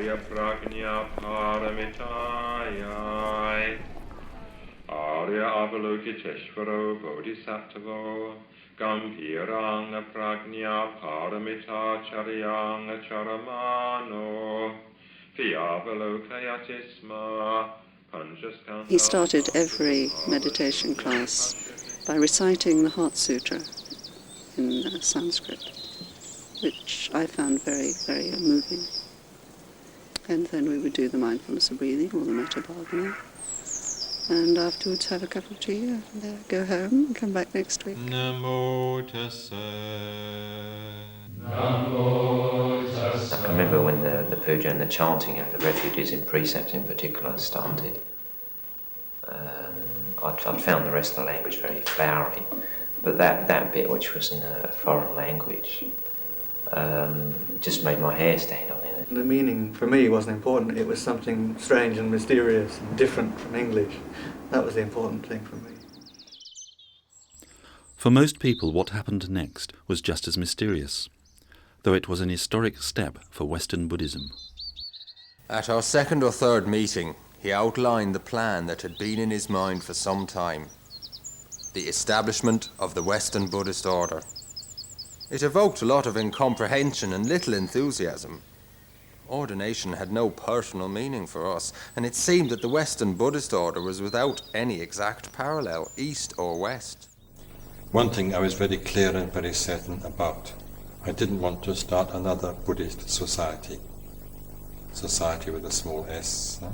Arya Prajna Paramitayai Arya Avalokiteshvaro Bodhisattva Gambhiranga Prajna Paramita Charyanga Charamano Vyavalokayatisma. He started every meditation class by reciting the Heart Sutra in Sanskrit, which I found very, very moving. And then we would do the mindfulness of breathing or the metta bhavana, and afterwards have a cup of tea and go home and come back next week. Namo tassa. I can remember when the puja and the chanting of the refugees in precept in particular started. I'd found the rest of the language very flowery, but that bit, which was in a foreign language, just made my hair stand on end. The meaning for me wasn't important. It was something strange and mysterious and different from English. That was the important thing for me. For most people, what happened next was just as mysterious, though it was an historic step for Western Buddhism. At our second or third meeting, he outlined the plan that had been in his mind for some time: the establishment of the Western Buddhist Order. It evoked a lot of incomprehension and little enthusiasm. Ordination had no personal meaning for us, and it seemed that the Western Buddhist Order was without any exact parallel, east or west. One thing I was very clear and very certain about: I didn't want to start another Buddhist society. Society with a small s. No?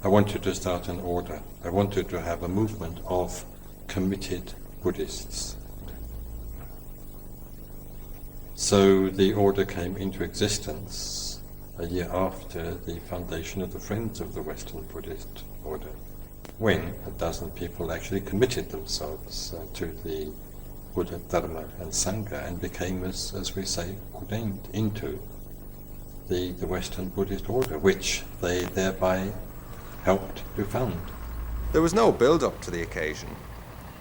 I wanted to start an order. I wanted to have a movement of committed Buddhists. So the order came into existence a year after the foundation of the Friends of the Western Buddhist Order, when a dozen people actually committed themselves to the Buddha, Dharma and Sangha and became, as we say, ordained into the Western Buddhist Order, which they thereby helped to found. There was no build-up to the occasion.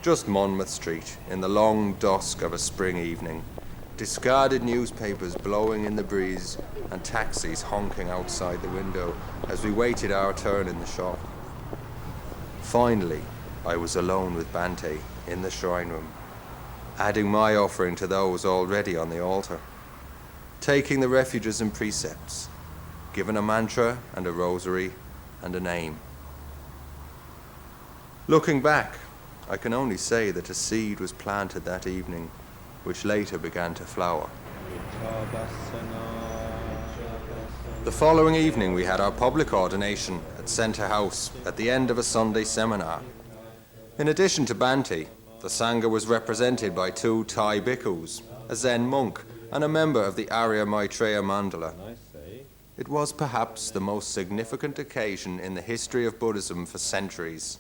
Just Monmouth Street in the long dusk of a spring evening, discarded newspapers blowing in the breeze and taxis honking outside the window as we waited our turn in the shop. Finally, I was alone with Bhante in the shrine room, adding my offering to those already on the altar, taking the refuges and precepts, given a mantra and a rosary and a name. Looking back, I can only say that a seed was planted that evening, which later began to flower. The following evening we had our public ordination at Centre House at the end of a Sunday seminar. In addition to Bhante, the Sangha was represented by 2 Thai bhikkhus, a Zen monk, and a member of the Arya Maitreya Mandala. It was perhaps the most significant occasion in the history of Buddhism for centuries.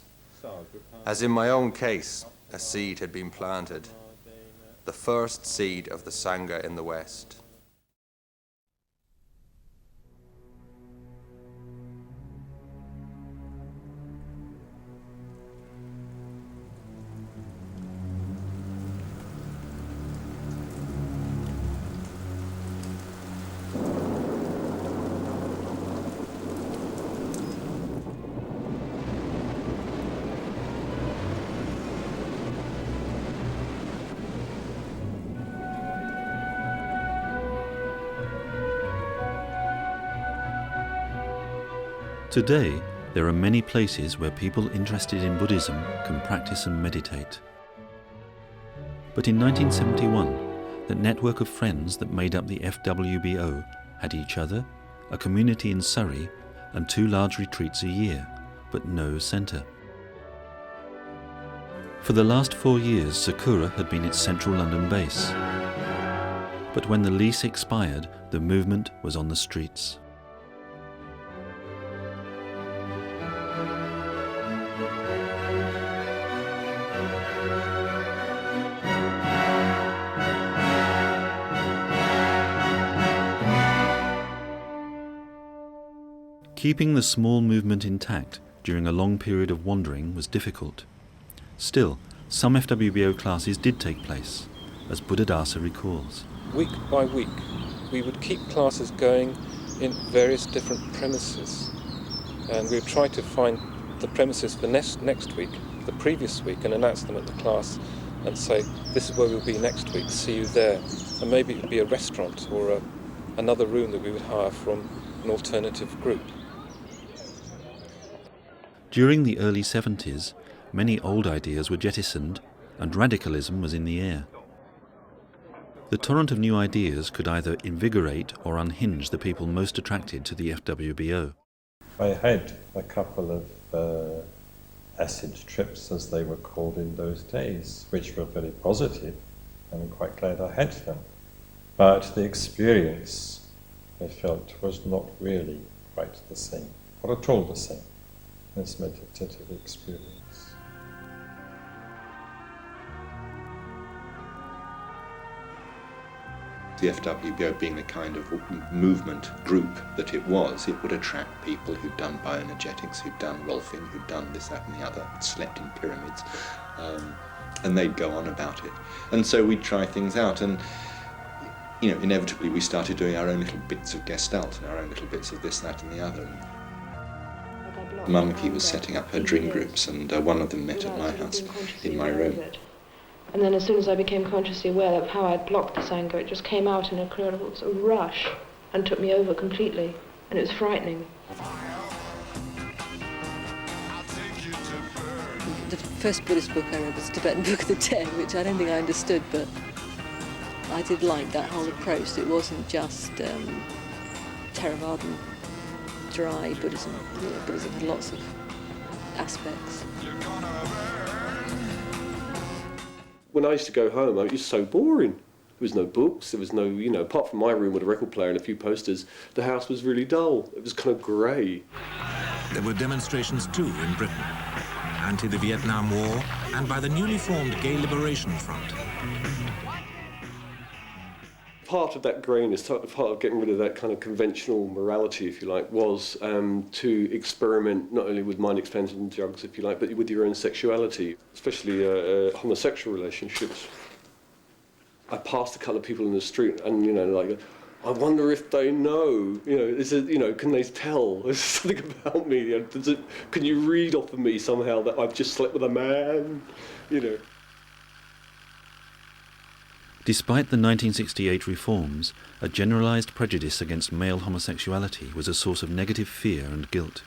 As in my own case, a seed had been planted, the first seed of the Sangha in the West. Today, there are many places where people interested in Buddhism can practice and meditate. But in 1971, the network of friends that made up the FWBO had each other, a community in Surrey, and 2 large retreats a year, but no centre. For the last 4 years, Sakura had been its central London base. But when the lease expired, the movement was on the streets. Keeping the small movement intact during a long period of wandering was difficult. Still, some FWBO classes did take place, as Buddhadasa recalls. Week by week, we would keep classes going in various different premises. And we've tried to find the premises for next week, the previous week, and announce them at the class and say, this is where we'll be next week, see you there. And maybe it would be a restaurant or another room that we would hire from an alternative group. During the early 70s, many old ideas were jettisoned and radicalism was in the air. The torrent of new ideas could either invigorate or unhinge the people most attracted to the FWBO. I had a couple of acid trips, as they were called in those days, which were very positive, and I'm quite glad I had them. But the experience, I felt, was not really quite the same, or at all the same, as meditative experience. The FWBO being the kind of movement group that it was, it would attract people who'd done bioenergetics, who'd done Rolfing, who'd done this, that and the other, slept in pyramids, and they'd go on about it. And so we'd try things out, and inevitably we started doing our own little bits of Gestalt, our own little bits of this, that and the other. Mumki was setting up her dream groups, and one of them met at my house, in my room. And then as soon as I became consciously aware of how I'd blocked this anger, it just came out in a incredible sort of rush and took me over completely. And it was frightening. The first Buddhist book I read was Tibetan Book of the Dead, which I don't think I understood, but I did like that whole approach. It wasn't just Theravadan, dry Buddhism. Buddhism had lots of aspects. When I used to go home, it was so boring. There was no books, there was no, apart from my room with a record player and a few posters, the house was really dull. It was kind of grey. There were demonstrations too in Britain, anti the Vietnam War and by the newly formed Gay Liberation Front. Part of that greyness, part of getting rid of that kind of conventional morality, if you like, was to experiment not only with mind-expanding drugs, if you like, but with your own sexuality, especially homosexual relationships. I passed a couple of people in the street, and I wonder if they know. Can they tell? There's something about me. Can you read off of me somehow that I've just slept with a man? Despite the 1968 reforms, a generalised prejudice against male homosexuality was a source of negative fear and guilt.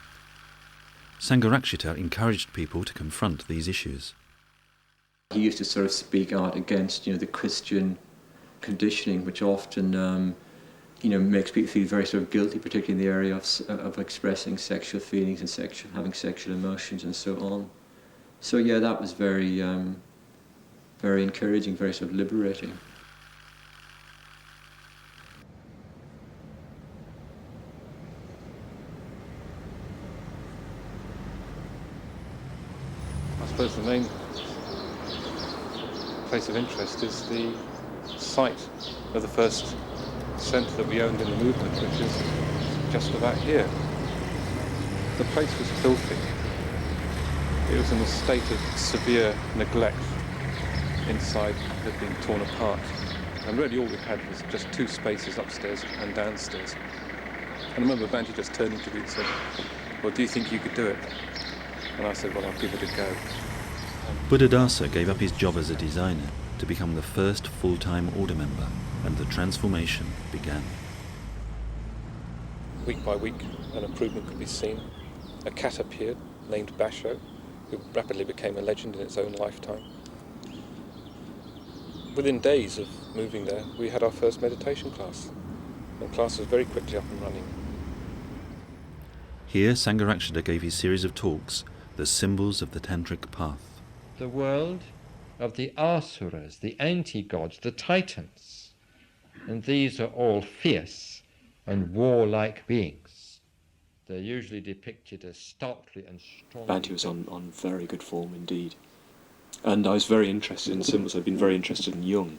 Sangharakshita encouraged people to confront these issues. He used to sort of speak out against, the Christian conditioning, which often, makes people feel very sort of guilty, particularly in the area of expressing sexual feelings and having sexual emotions and so on. So yeah, that was very encouraging, very sort of liberating. I suppose the main place of interest is the site of the first centre that we owned in the movement, which is just about here. The place was filthy. It was in a state of severe neglect. Inside had been torn apart, and really all we had was just two spaces upstairs and downstairs. And I remember Banji just turning to me and said, "Well, do you think you could do it?" And I said, "Well, I'll give it a go." Buddhadasa gave up his job as a designer to become the first full-time order member, and the transformation began. Week by week, an improvement could be seen. A cat appeared, named Basho, who rapidly became a legend in its own lifetime. Within days of moving there, we had our first meditation class, and class was very quickly up and running. Here, Sangharakshita gave his series of talks, The Symbols of the Tantric Path. The world of the Asuras, the anti-gods, the Titans, and these are all fierce and warlike beings. They're usually depicted as stoutly and strong. Banti was on very good form indeed. And I was very interested in symbols. I've been very interested in Jung,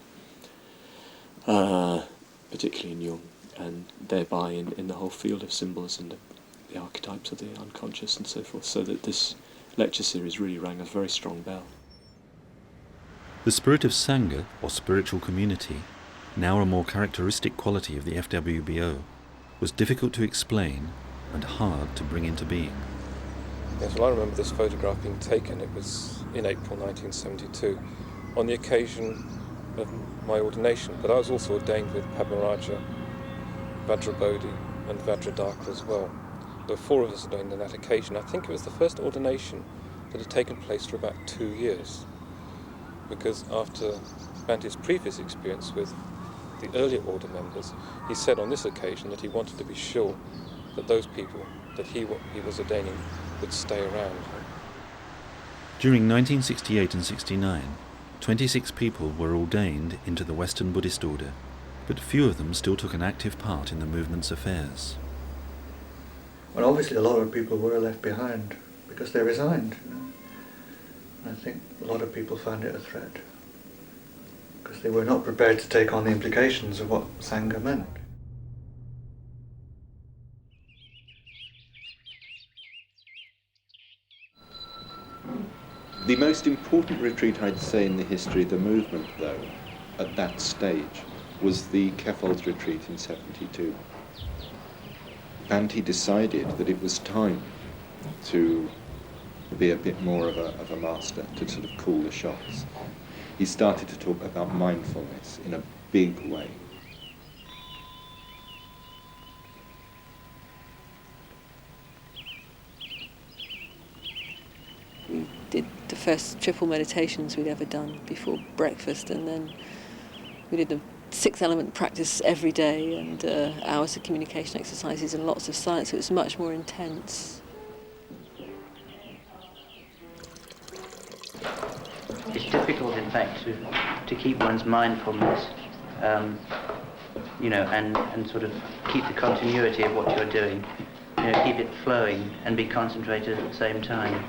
particularly in Jung, and thereby in the whole field of symbols and the archetypes of the unconscious and so forth, so that this lecture series really rang a very strong bell. The spirit of Sangha, or spiritual community, now a more characteristic quality of the FWBO, was difficult to explain and hard to bring into being. Yes, well, I remember this photograph being taken. It was in April 1972 on the occasion of my ordination, but I was also ordained with Padmaraja, Vajrabodhi and Vajradhaka as well. There were 4 of us ordained on that occasion. I think it was the first ordination that had taken place for about 2 years, because after Bhante's previous experience with the earlier order members, he said on this occasion that he wanted to be sure that those people that he was ordaining would stay around. During 1968 and 69, 26 people were ordained into the Western Buddhist Order, but few of them still took an active part in the movement's affairs. Well, obviously a lot of people were left behind because they resigned. I think a lot of people found it a threat because they were not prepared to take on the implications of what Sangha meant. The most important retreat, I'd say, in the history of the movement, though, at that stage, was the Kefal's retreat in 72. Bhante decided that it was time to be a bit more of a master, to sort of call the shots. He started to talk about mindfulness in a big way. We did the first triple meditations we'd ever done before breakfast, and then we did the 6-element practice every day, and hours of communication exercises and lots of silence, so it was much more intense. It's difficult, in fact, to keep one's mindfulness, and sort of keep the continuity of what you're doing, keep it flowing and be concentrated at the same time.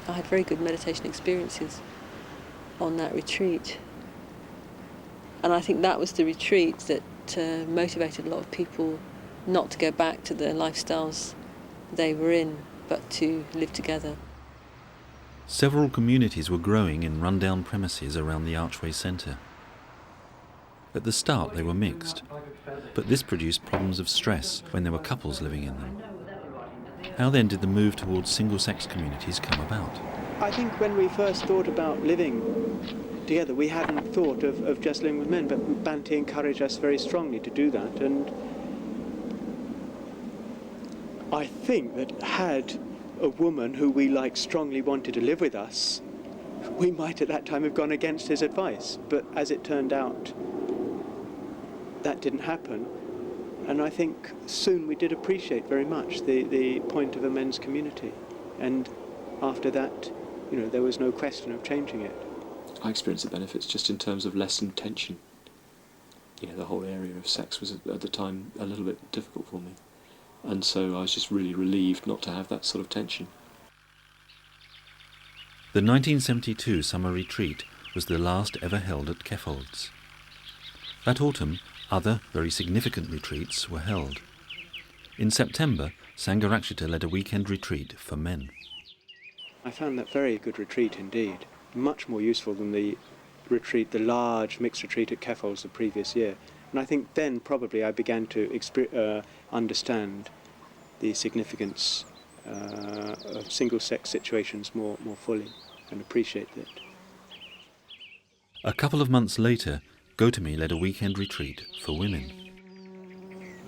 I had very good meditation experiences on that retreat. And I think that was the retreat that motivated a lot of people not to go back to the lifestyles they were in, but to live together. Several communities were growing in rundown premises around the Archway Centre. At the start they were mixed, but this produced problems of stress when there were couples living in them. How then did the move towards single-sex communities come about? I think when we first thought about living together, we hadn't thought of just living with men, but Bhante encouraged us very strongly to do that. And I think that had a woman who we liked strongly wanted to live with us, we might at that time have gone against his advice. But as it turned out, that didn't happen. And I think soon we did appreciate very much the point of a men's community. And after that, there was no question of changing it. I experienced the benefits just in terms of lessened tension. The whole area of sex was at the time a little bit difficult for me. And so I was just really relieved not to have that sort of tension. The 1972 summer retreat was the last ever held at Kefal's. That autumn, other very significant retreats were held. In September, Sangharakshita led a weekend retreat for men. I found that very good retreat indeed, much more useful than the large mixed retreat at Kefal's the previous year. And I think then probably I began to understand the significance of single-sex situations more fully and appreciate it. A couple of months later, Gautami led a weekend retreat for women.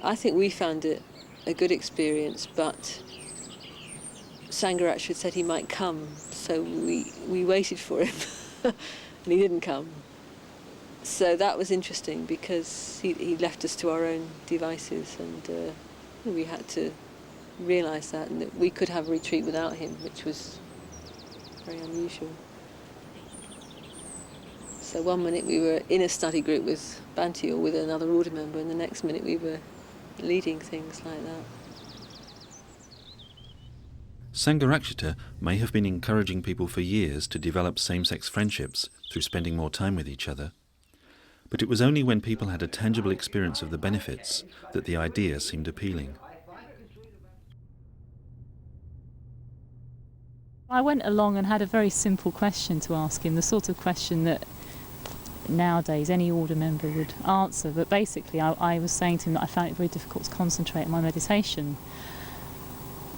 I think we found it a good experience, but Sangharakshita said he might come, so we waited for him, and he didn't come. So that was interesting because he left us to our own devices, and we had to realise that, and that we could have a retreat without him, which was very unusual. So one minute we were in a study group with Bhante or with another order member, and the next minute we were leading things like that. Sangharakshita may have been encouraging people for years to develop same-sex friendships through spending more time with each other. But it was only when people had a tangible experience of the benefits that the idea seemed appealing. I went along and had a very simple question to ask him, the sort of question that nowadays any order member would answer. But basically I was saying to him that I found it very difficult to concentrate on my meditation.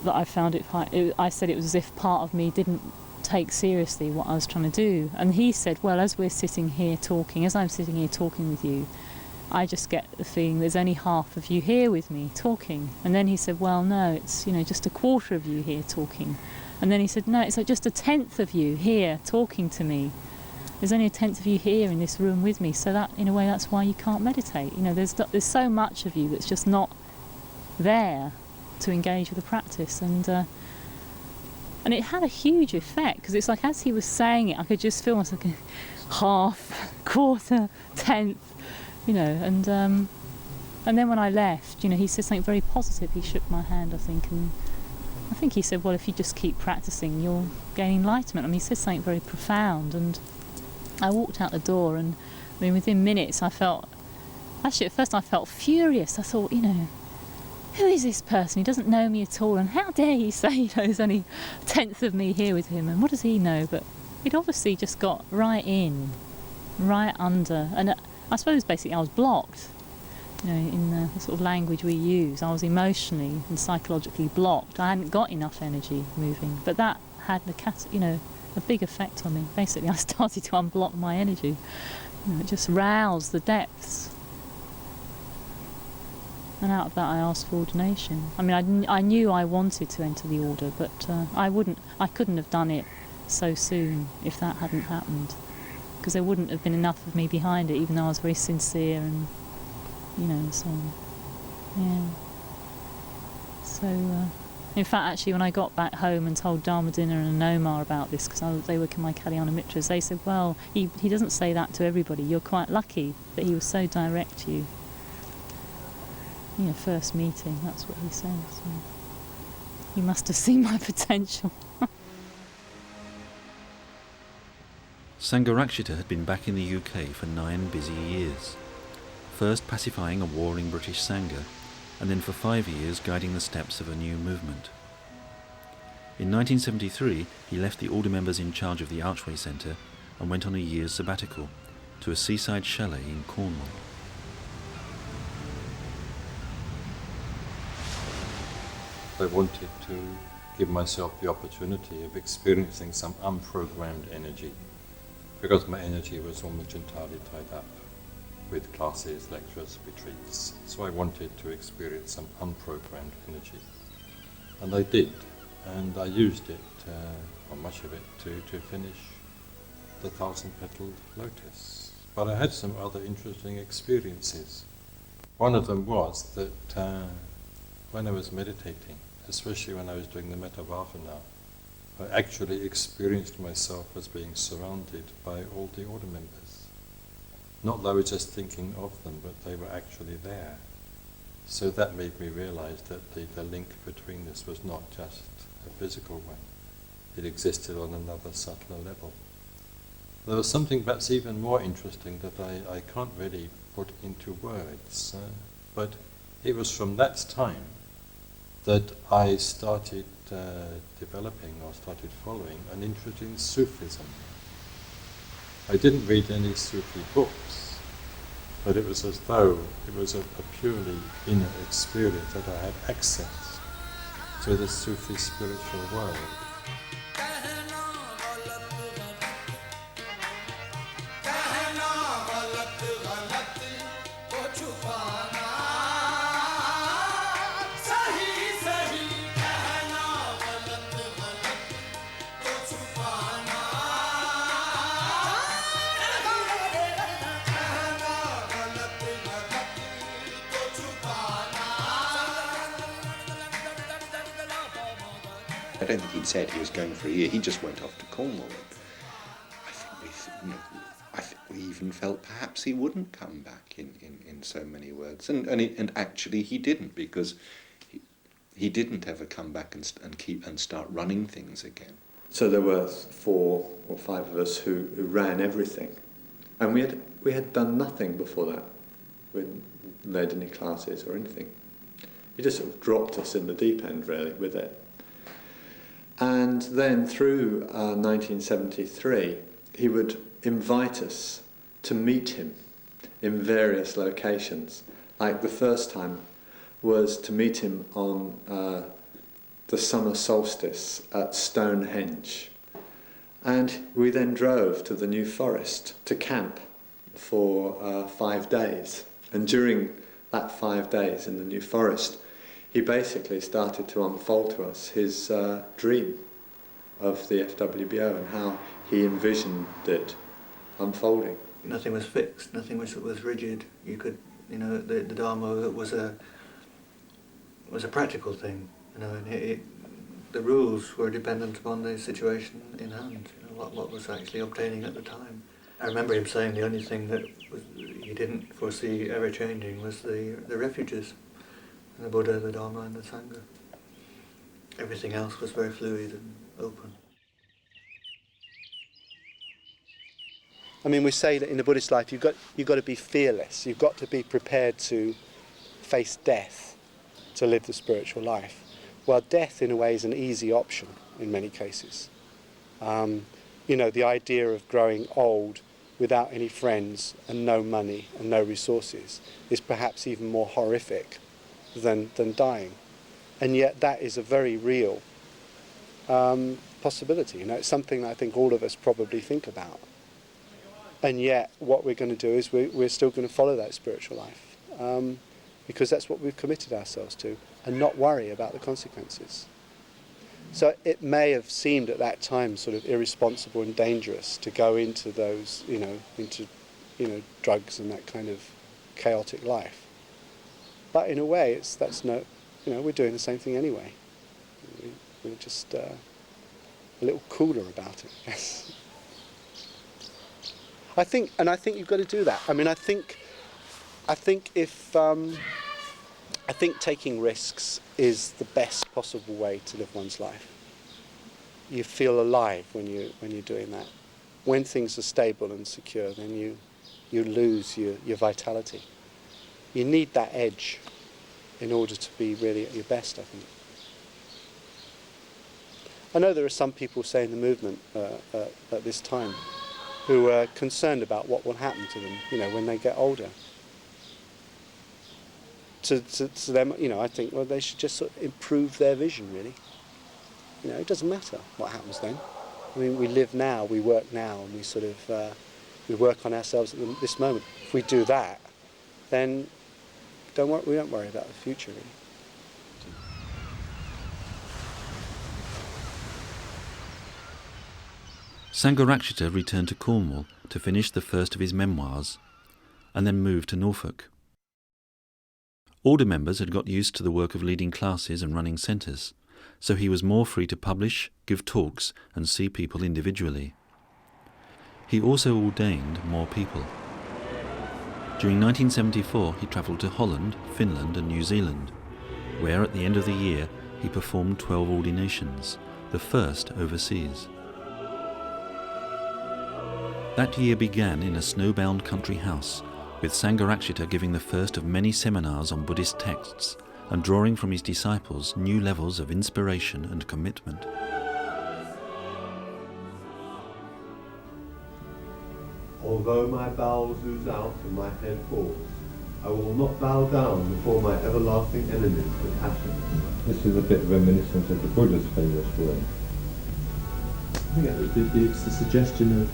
That I found I said it was as if part of me didn't take seriously what I was trying to do. And he said, well, as I'm sitting here talking with you, I just get the feeling there's only half of you here with me talking. And then he said, well, no, it's just a quarter of you here talking. And then he said, no, it's like just a tenth of you here talking to me. There's only a tenth of you here in this room with me. So that, in a way, that's why you can't meditate. There's so much of you that's just not there to engage with the practice. And it had a huge effect, because it's like as he was saying it, I could just feel myself like a half, quarter, tenth, And then when I left, he said something very positive. He shook my hand, I think, and I think he said, well, if you just keep practicing, you'll gain enlightenment. I mean, he said something very profound, and I walked out the door, and within minutes I felt, actually at first I felt furious. I thought, who is this person? He doesn't know me at all, and how dare he say, there's only a tenth of me here with him, and what does he know? But it obviously just got right in, right under, and I suppose basically I was blocked. In the sort of language we use, I was emotionally and psychologically blocked. I hadn't got enough energy moving, but that had a big effect on me. Basically, I started to unblock my energy. It just roused the depths, and out of that, I asked for ordination. I knew I wanted to enter the order, but I couldn't have done it so soon if that hadn't happened, because there wouldn't have been enough of me behind it, even though I was very sincere and. And so on. Yeah. So, in fact, actually, when I got back home and told Dharma Dinner and Nomar about this, because they were my Kalyana Mitras, they said, well, he doesn't say that to everybody. You're quite lucky that he was so direct to you. First meeting, that's what he said. So he must have seen my potential. Sangharakshita had been back in the UK for 9 busy years. First pacifying a warring British Sangha, and then for 5 years guiding the steps of a new movement. In 1973, he left the order members in charge of the Archway Centre and went on a year's sabbatical to a seaside chalet in Cornwall. I wanted to give myself the opportunity of experiencing some unprogrammed energy, because my energy was almost entirely tied up with classes, lectures, retreats. So I wanted to experience some unprogrammed energy. And I did, and I used it, or much of it, to finish the 1,000-petaled lotus. But I had some other interesting experiences. One of them was that when I was meditating, especially when I was doing the Metavahana, I actually experienced myself as being surrounded by all the order members. Not that I was just thinking of them, but they were actually there. So that made me realize that the link between this was not just a physical one. It existed on another subtler level. There was something perhaps even more interesting that I can't really put into words, but it was from that time that I started developing or started following an interest in Sufism. I didn't read any Sufi books, but it was as though it was a purely inner experience that I had access to the Sufi spiritual world. I don't think he'd said he was going for a year. He just went off to Cornwall. I think we even felt perhaps he wouldn't come back in so many words. And actually he didn't, because he didn't ever come back and start running things again. So there were 4 or 5 of us who ran everything. And we had done nothing before that. We hadn't led any classes or anything. He just sort of dropped us in the deep end, really, with it. And then through 1973, he would invite us to meet him in various locations. Like the first time was to meet him on the summer solstice at Stonehenge. And we then drove to the New Forest to camp for 5 days. And during that 5 days in the New Forest, he basically started to unfold to us his dream of the FWBO and how he envisioned it unfolding. Nothing was fixed, nothing was rigid. You could, the Dharma was a practical thing, and the rules were dependent upon the situation in hand, what was actually obtaining at the time. I remember him saying the only thing that he didn't foresee ever changing was the refuges, the Buddha, the Dharma and the Sangha. Everything else was very fluid and open. I mean, we say that in the Buddhist life you've got to be fearless, you've got to be prepared to face death to live the spiritual life. Well, death in a way is an easy option in many cases. The idea of growing old without any friends and no money and no resources is perhaps even more horrific than dying. And yet that is a very real possibility. It's something that I think all of us probably think about. And yet what we're going to do is we're still going to follow that spiritual life because that's what we've committed ourselves to, and not worry about the consequences. So it may have seemed at that time sort of irresponsible and dangerous to go into those, into drugs and that kind of chaotic life. But in a way, we're doing the same thing anyway. We're just a little cooler about it, I guess. I think you've got to do that. I mean, I think taking risks is the best possible way to live one's life. You feel alive when you're doing that. When things are stable and secure, then you lose your vitality. You need that edge in order to be really at your best, I think. I know there are some people, say, in the movement at this time who are concerned about what will happen to them, when they get older. To them, I think, well, they should just sort of improve their vision, really. It doesn't matter what happens then. I mean, we live now, we work now, and we sort of we work on ourselves at this moment. If we do that, then we don't worry about the future, really. Sangharakshita returned to Cornwall to finish the first of his memoirs and then moved to Norfolk. Order members had got used to the work of leading classes and running centres, so he was more free to publish, give talks and see people individually. He also ordained more people. During 1974 he travelled to Holland, Finland and New Zealand, where at the end of the year he performed 12 ordinations, the first overseas. That year began in a snowbound country house, with Sangharakshita giving the first of many seminars on Buddhist texts and drawing from his disciples new levels of inspiration and commitment. Although my bowels ooze out and my head falls, I will not bow down before my everlasting enemies, the passions. This is a bit reminiscent of the Buddha's famous word. I think it's the suggestion of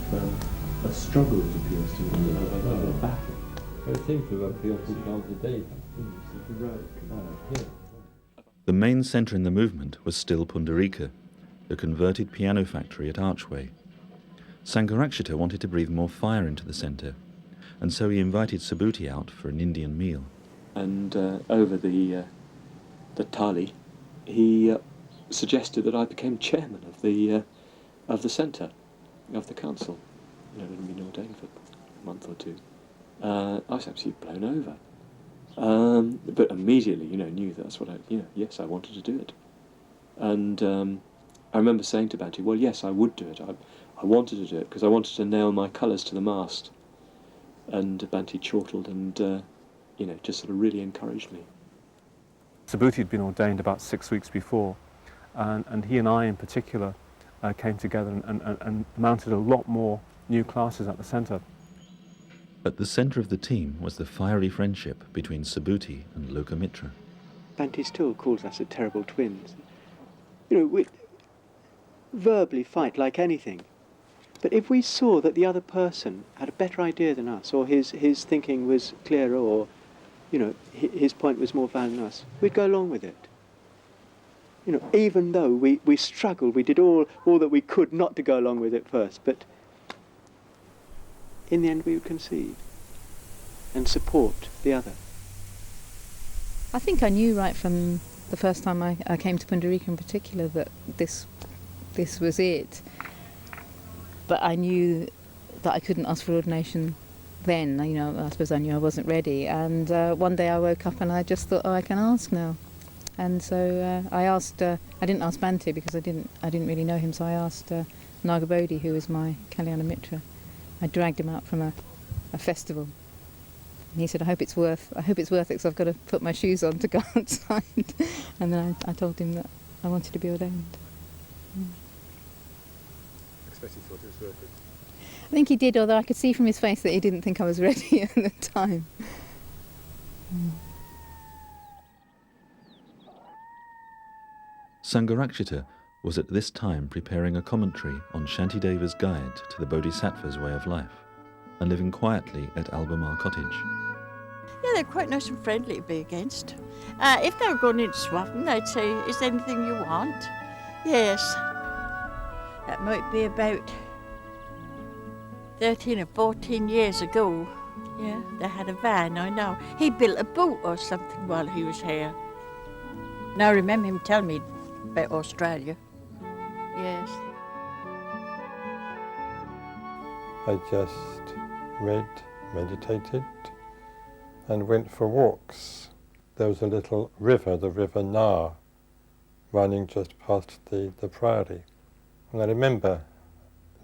struggle, it appears to me, of a battle. It seems to appeal to John today. The main centre in the movement was still Pundarika, the converted piano factory at Archway. Sangharakshita wanted to breathe more fire into the centre, and so he invited Subhuti out for an Indian meal. And over the thali, he suggested that I became chairman of the centre, of the council. I'd been ordained for a month or two. I was absolutely blown over. But immediately, knew that's what yes, I wanted to do it. And I remember saying to Bhante, well, yes, I would do it. I wanted to do it because I wanted to nail my colours to the mast. and Bhante chortled and, just sort of really encouraged me. Subhuti had been ordained about 6 weeks before, and he and I in particular came together and mounted a lot more new classes at the centre. At the centre of the team was the fiery friendship between Subhuti and Lokamitra. Bhante still calls us a terrible twins. We verbally fight like anything. But if we saw that the other person had a better idea than us, or his thinking was clearer, or, his point was more valid than us, we'd go along with it. Even though we struggled, we did all that we could not to go along with it first, but in the end we would concede and support the other. I think I knew right from the first time I came to Pundarika in particular that this was it. But I knew that I couldn't ask for ordination then. I suppose I knew I wasn't ready. And one day I woke up and I just thought, I can ask now. And so I asked. I didn't ask Bhante because I didn't really know him. So I asked Nagabodhi, who was my Kalyana Mitra. I dragged him out from a festival. And he said, I hope it's worth it because I've got to put my shoes on to go outside. And then I told him that I wanted to be ordained. I expect he thought it was worth it. I think he did, although I could see from his face that he didn't think I was ready at the time. Sangharakshita was at this time preparing a commentary on Shantideva's guide to the Bodhisattva's way of life and living quietly at Albemarle Cottage. Yeah, they're quite nice and friendly to be against. If they were going into Swaffham, they'd say, is there anything you want? Yes. That might be about 13 or 14 years ago. Yeah, they had a van, I know. He built a boat or something while he was here. Now I remember him telling me about Australia. Yes. I just read, meditated, and went for walks. There was a little river, the River Nar, running just past the priory. And I remember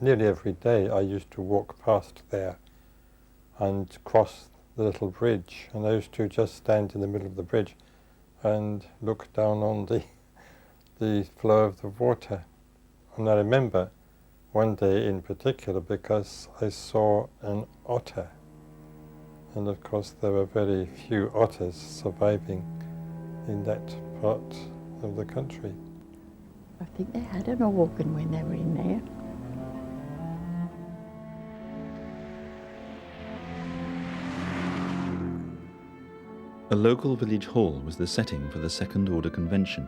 nearly every day I used to walk past there and cross the little bridge, and I used to just stand in the middle of the bridge and look down on the flow of the water. And I remember one day in particular because I saw an otter, and of course there were very few otters surviving in that part of the country. I think they had an organ when they were in there. A local village hall was the setting for the Second Order Convention,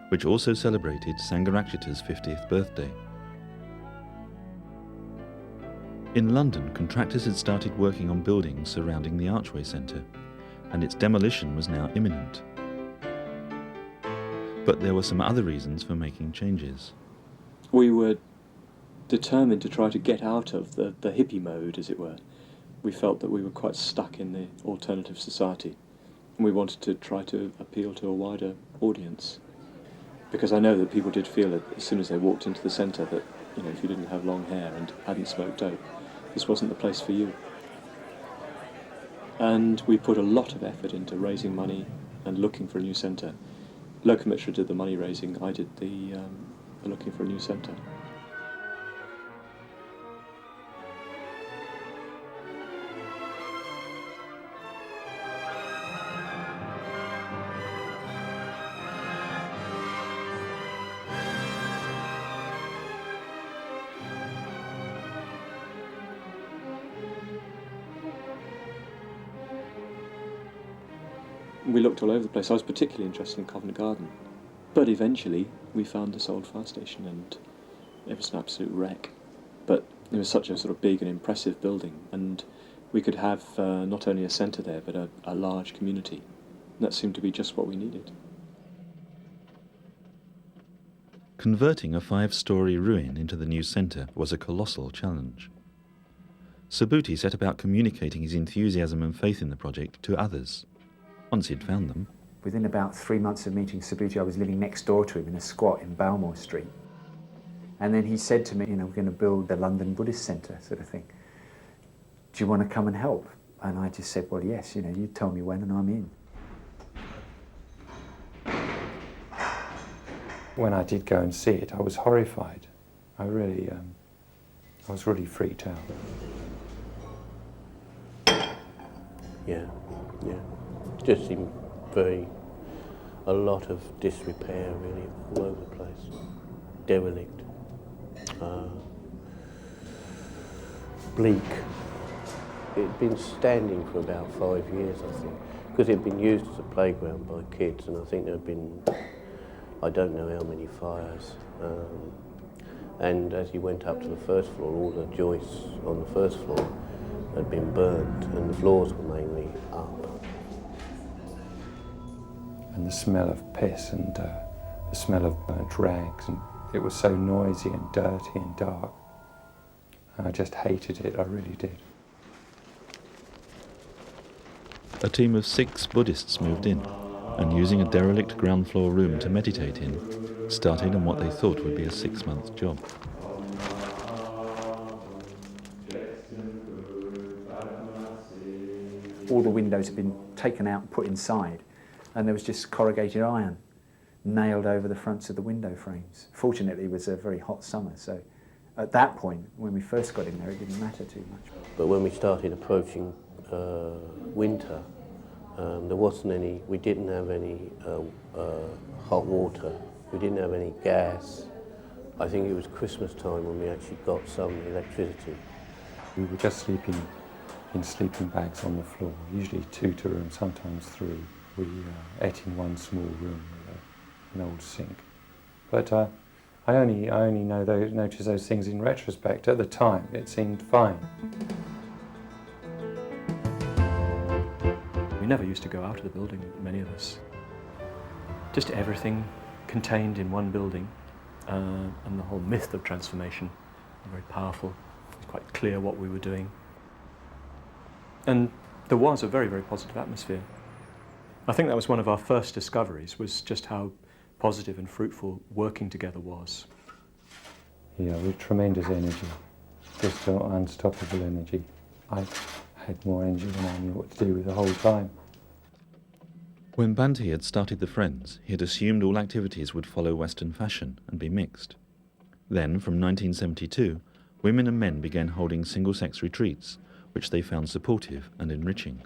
which also celebrated Sangharakshita's 50th birthday. In London, contractors had started working on buildings surrounding the Archway Centre, and its demolition was now imminent. But there were some other reasons for making changes. We were determined to try to get out of the hippie mode, as it were. We felt that we were quite stuck in the alternative society, and we wanted to try to appeal to a wider audience. Because I know that people did feel it as soon as they walked into the centre that, if you didn't have long hair and hadn't smoked dope, this wasn't the place for you. And we put a lot of effort into raising money and looking for a new centre. Lokamitra did the money raising, I did the looking for a new centre. We looked all over the place. I was particularly interested in Covent Garden. But eventually we found this old fire station, and it was an absolute wreck. But it was such a sort of big and impressive building, and we could have not only a centre there, but a large community. And that seemed to be just what we needed. Converting a 5-storey ruin into the new centre was a colossal challenge. Subhuti set about communicating his enthusiasm and faith in the project to others. Once he'd found them. Within about 3 months of meeting Subhuti, I was living next door to him in a squat in Balmore Street. And then he said to me, we're going to build the London Buddhist Centre sort of thing. Do you want to come and help? And I just said, well, yes, you know, you tell me when and I'm in. When I did go and see it, I was horrified. I was really freaked out. Yeah. It just seemed a lot of disrepair really all over the place. Derelict. Bleak. It'd been standing for about 5 years, I think, because it'd been used as a playground by kids, and I think there'd been, I don't know how many fires. And as you went up to the first floor, all the joists on the first floor had been burnt, and the floors were mainly up. And the smell of piss and the smell of burnt rags, and it was so noisy and dirty and dark. And I just hated it, I really did. A team of 6 Buddhists moved in, and using a derelict ground floor room to meditate in, started on what they thought would be a 6-month job. All the windows had been taken out and put inside, and there was just corrugated iron nailed over the fronts of the window frames. Fortunately, it was a very hot summer, so at that point, when we first got in there, it didn't matter too much. But when we started approaching winter, there wasn't any, we didn't have any hot water, we didn't have any gas. I think it was Christmas time when we actually got some electricity. We were just sleeping in sleeping bags on the floor, usually 2 to room, sometimes 3. We ate in one small room with an old sink. But I only noticed those things in retrospect. At the time, it seemed fine. We never used to go out of the building, many of us. Just everything contained in one building, and the whole myth of transformation, very powerful. It was quite clear what we were doing. And there was a very, very positive atmosphere. I think that was one of our first discoveries, was just how positive and fruitful working together was. Yeah, with tremendous energy, just unstoppable energy. I had more energy than I knew what to do with the whole time. When Bhante had started the Friends, he had assumed all activities would follow Western fashion and be mixed. Then, from 1972, women and men began holding single-sex retreats, which they found supportive and enriching.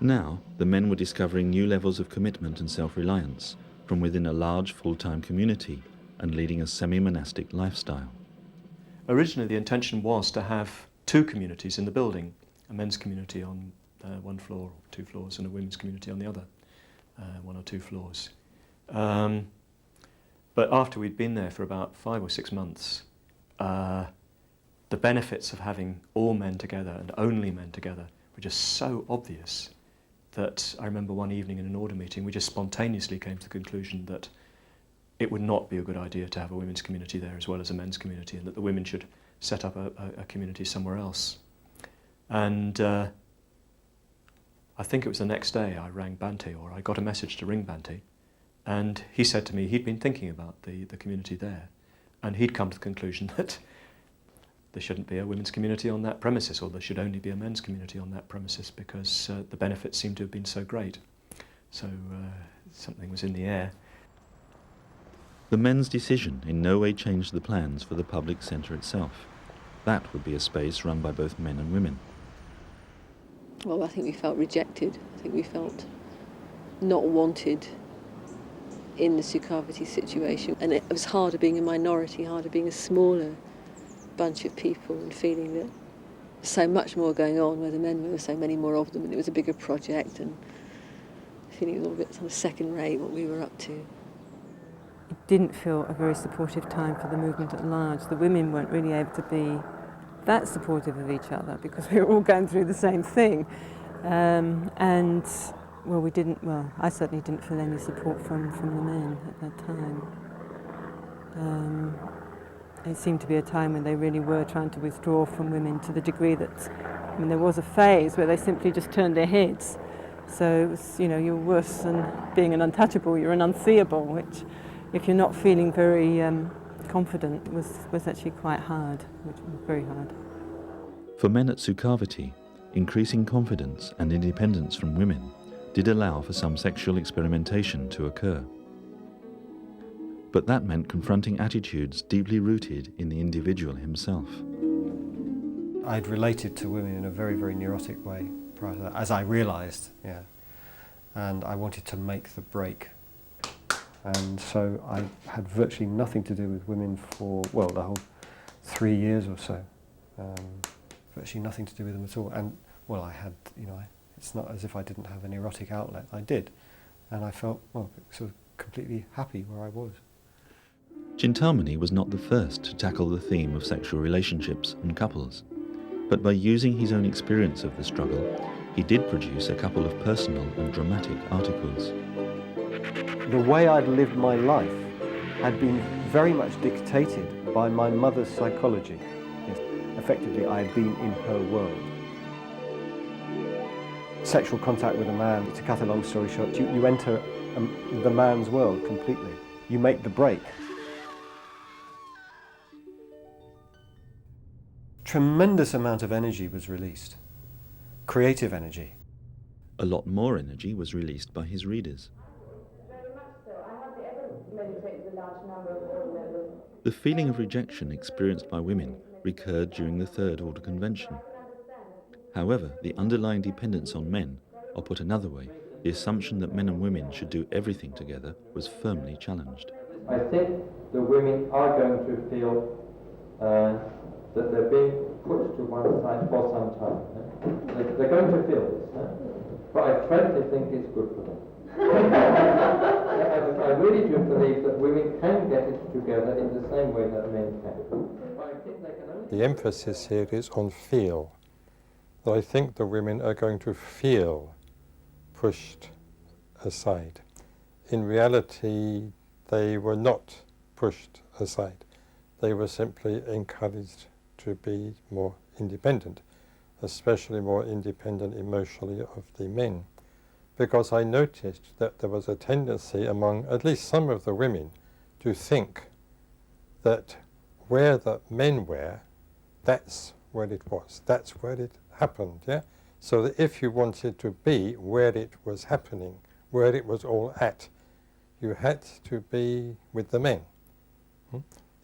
Now, the men were discovering new levels of commitment and self-reliance from within a large full-time community and leading a semi-monastic lifestyle. Originally, the intention was to have 2 communities in the building, a men's community on 1 floor or 2 floors and a women's community on the other 1 or 2 floors. But after we'd been there for about 5 or 6 months, the benefits of having all men together and only men together were just so obvious that I remember one evening in an order meeting we just spontaneously came to the conclusion that it would not be a good idea to have a women's community there as well as a men's community, and that the women should set up a community somewhere else. And I think it was the next day I rang Bhante, or I got a message to ring Bhante, and he said to me he'd been thinking about the community there, and he'd come to the conclusion that there shouldn't be a women's community on that premises, or there should only be a men's community on that premises, because the benefits seemed to have been so great. So something was in the air. The men's decision in no way changed the plans for the public centre itself. That would be a space run by both men and women. Well, I think we felt rejected. I think we felt not wanted in the Sukhavati situation. And it was harder being a minority, harder being a smaller bunch of people, and feeling that there's so much more going on where the men were, so many more of them, and it was a bigger project, and feeling it was all a bit sort of second rate what we were up to. It didn't feel a very supportive time for the movement at large. The women weren't really able to be that supportive of each other because we were all going through the same thing. I certainly didn't feel any support from the men at that time. It seemed to be a time when they really were trying to withdraw from women to the degree that, there was a phase where they simply just turned their heads. So it was, you're worse than being an untouchable, you're an unseeable, which, if you're not feeling very confident, was actually quite hard, which was very hard. For men at Sukhavati, increasing confidence and independence from women did allow for some sexual experimentation to occur. But that meant confronting attitudes deeply rooted in the individual himself. I'd related to women in a very, very neurotic way prior to that, as I realised, yeah. And I wanted to make the break. And so I had virtually nothing to do with women for, well, the whole 3 years or so. Virtually nothing to do with them at all. And, well, I had, you know, it's not as if I didn't have an erotic outlet. I did. And I felt, well, sort of completely happy where I was. Chintamani was not the first to tackle the theme of sexual relationships and couples, but by using his own experience of the struggle, he did produce a couple of personal and dramatic articles. The way I'd lived my life had been very much dictated by my mother's psychology. Yes. Effectively, I had been in her world. Sexual contact with a man, to cut a long story short, you enter the man's world completely. You make the break. Tremendous amount of energy was released. Creative energy. A lot more energy was released by his readers. The feeling of rejection experienced by women recurred during the Third Order Convention. However, the underlying dependence on men, or put another way, the assumption that men and women should do everything together, was firmly challenged. I think the women are going to feel that they're being put to one side for some time. They're going to feel this, but I frankly think it's good for them. I really do believe that women can get it together in the same way that men can. The emphasis here is on feel. That I think the women are going to feel pushed aside. In reality, they were not pushed aside. They were simply encouraged to be more independent, especially more independent emotionally of the men. Because I noticed that there was a tendency among at least some of the women to think that where the men were, that's where it was, that's where it happened, yeah? So that if you wanted to be where it was happening, where it was all at, you had to be with the men.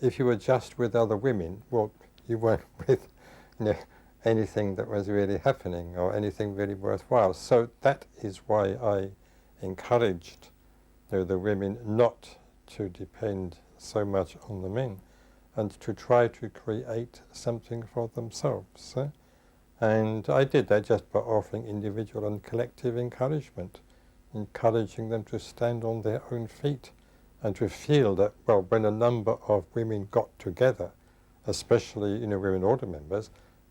If you were just with other women, well, you weren't with, you know, anything that was really happening or anything really worthwhile. So that is why I encouraged, you know, the women not to depend so much on the men and to try to create something for themselves. And I did that just by offering individual and collective encouragement, encouraging them to stand on their own feet and to feel that, well, when a number of women got together, especially, you know, women order members,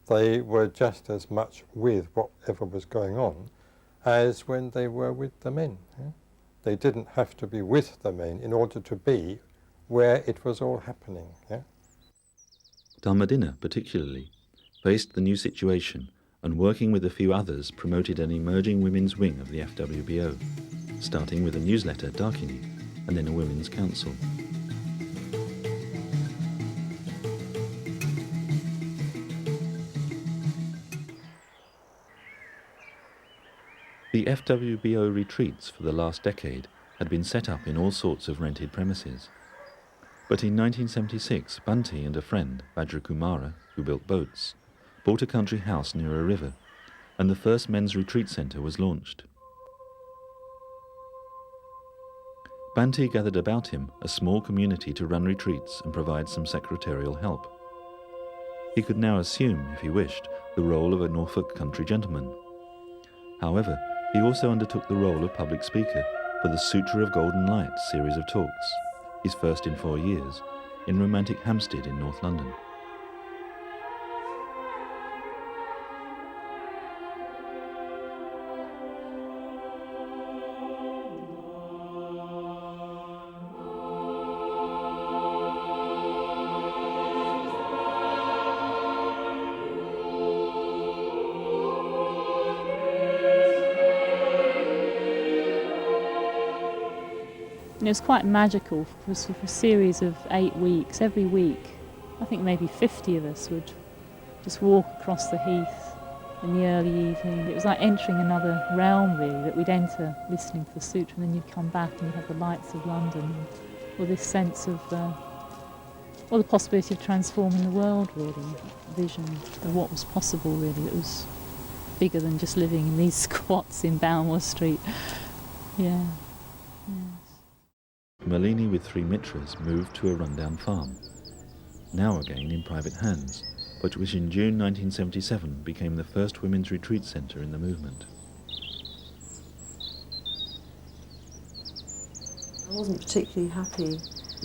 they were just as much with whatever was going on as when they were with the men. Yeah? They didn't have to be with the men in order to be where it was all happening. Yeah? Dharmadina, particularly, faced the new situation and, working with a few others, promoted an emerging women's wing of the FWBO, starting with a newsletter, Darkini, and then a women's council. The FWBO retreats for the last decade had been set up in all sorts of rented premises. But in 1976, Bunty and a friend, Vajrakumara, who built boats, bought a country house near a river, and the first men's retreat centre was launched. Bunty gathered about him a small community to run retreats and provide some secretarial help. He could now assume, if he wished, the role of a Norfolk country gentleman. However, he also undertook the role of public speaker for the Sutra of Golden Light series of talks, his first in 4 years, in romantic Hampstead in North London. And it was quite magical for a series of 8 weeks. Every week, I think maybe 50 of us would just walk across the heath in the early evening. It was like entering another realm, really, that we'd enter listening to the sutra, and then you'd come back and you'd have the lights of London, or this sense of, well, the possibility of transforming the world, really, vision of what was possible, really. It was bigger than just living in these squats in Balmoor Street. Yeah. Malini with 3 mitras moved to a rundown farm, now again in private hands, but which in June 1977 became the first women's retreat centre in the movement. I wasn't particularly happy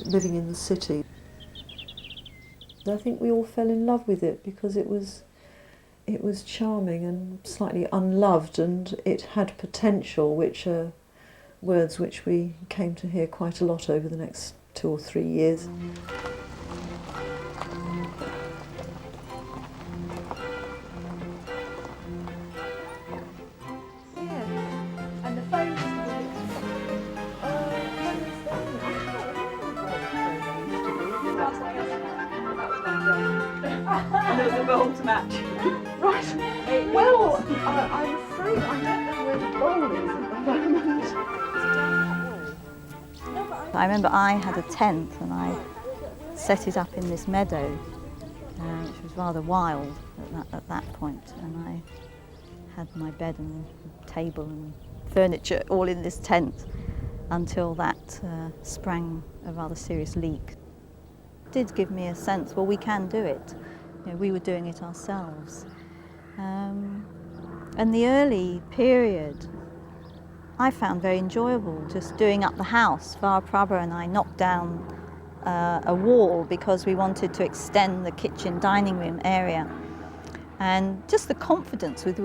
living in the city. I think we all fell in love with it because it was charming and slightly unloved, and it had potential, which are words which we came to hear quite a lot over the next 2 or 3 years. And there was a bowl to match. Right. Well, I'm afraid I don't know where the bowl is at the moment. I remember I had a tent and I set it up in this meadow, which was rather wild at that point. And I had my bed and table and furniture all in this tent until that sprang a rather serious leak. It did give me a sense, well, we can do it. You know, we were doing it ourselves. And the early period I found very enjoyable, just doing up the house. Vara Prabha and I knocked down a wall because we wanted to extend the kitchen dining room area. And just the confidence with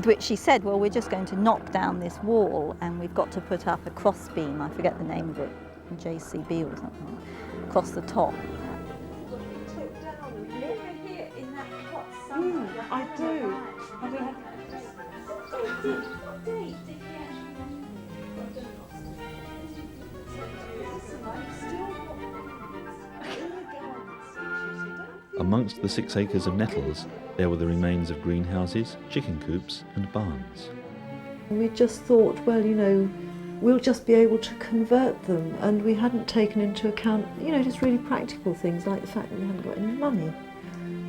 which she said, well, we're just going to knock down this wall and we've got to put up a cross beam, I forget the name of it, JCB or something, across the top. I do. Amongst the 6 acres of nettles, there were the remains of greenhouses, chicken coops and barns. We just thought, well, you know, we'll just be able to convert them, and we hadn't taken into account, you know, just really practical things like the fact that we hadn't got any money.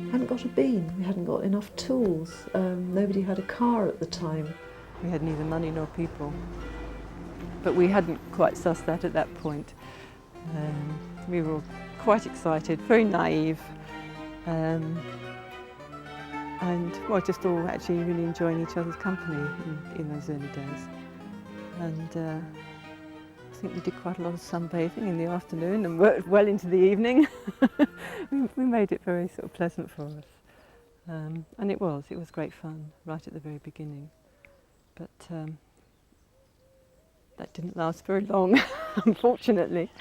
We hadn't got a beam, we hadn't got enough tools, nobody had a car at the time. We had neither money nor people, but we hadn't quite sussed that at that point. We were all quite excited, very naive, and well, just all actually really enjoying each other's company in those early days. And I think we did quite a lot of sunbathing in the afternoon and worked well into the evening. we made it very sort of pleasant for us. And it was great fun right at the very beginning. But that didn't last very long, unfortunately.